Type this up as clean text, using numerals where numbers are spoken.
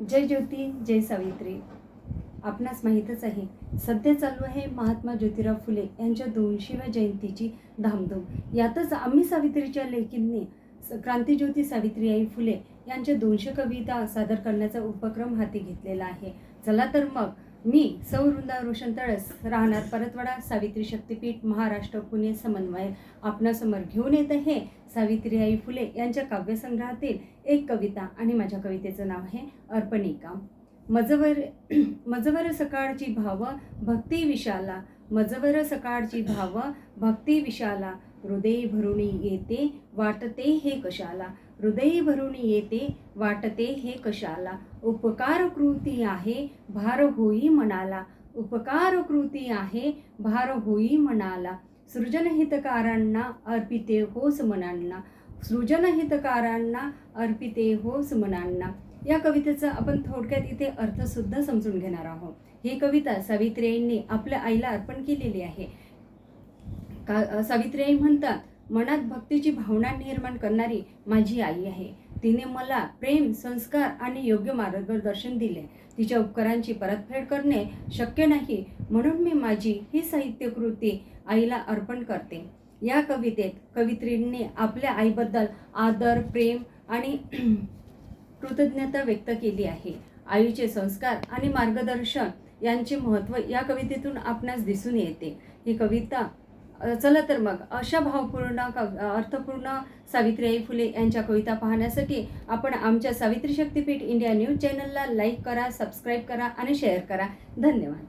जय ज्योती जय सावित्री. आपणास माहीतच आहे, सध्या चालू आहे महात्मा ज्योतिराव फुले यांच्या 200व्या जयंतीची धामधूम. यातच आम्ही सावित्रीच्या लेकींनी क्रांतिज्योती सावित्रीबाई फुले यांच्या 200 कविता सादर करण्याचा उपक्रम हाती घेतलेला आहे. चला तर मग मी सौ वृंदा रोशन तळस, राहणार परतवाडा, सावित्री शक्तीपीठ, महाराष्ट्र, पुणे समन्वयक आपणासमोर घेऊन येत आहे सावित्रीबाई फुले यांच्या काव्यसंग्रहातील एक कविता. आणि माझ्या कवितेचं नाव आहे अर्पणिका. मजवर सकाळची भाव भक्ती विशाला, मजवर सकाळची भाव भक्ती विशाला, हृदय भरून येते वाटते हे कशाला, हृदय भरून येते वाटते हे कशाला, उपकार कृती आहे भार होई मनाला, उपकार कृती आहे भार होई मनाला, सृजनहितकारांना अर्पिते होस मनांना, सृजनहितकारांना अर्पिते होस मनांना. या कवितेचा आपण थोडक्यात इथे अर्थ सुद्धा समजून घेणार आहोत. ही कविता सावित्रीबाईंनी आपल्या आईला अर्पण केलेली आहे. सावित्रीबाई म्हणतात, मनात भक्तीची भावना निर्माण करणारी माझी आई आहे. तिने मला प्रेम, संस्कार आणि योग्य मार्गदर्शन दिले. तिच्या उपकारांची परतफेड करणे शक्य नाही, म्हणून मी माझी ही साहित्यकृती आईला अर्पण करते. या कवितेत कवयित्रीने आपल्या आईबद्दल आदर, प्रेम आणि कृतज्ञता व्यक्त केली आहे. आईचे संस्कार आणि मार्गदर्शन यांचे महत्त्व या कवितेतून आपणास दिसून येते. ही कविता चला तर मग अशा भावपूर्ण अर्थपूर्ण सावित्रीबाई फुले यांच्या कविता पाहण्यासाठी आपण आमच्या सावित्री शक्तीपीठ इंडिया न्यूज चॅनलला लाईक करा, सबस्क्राईब करा आणि शेअर करा. धन्यवाद.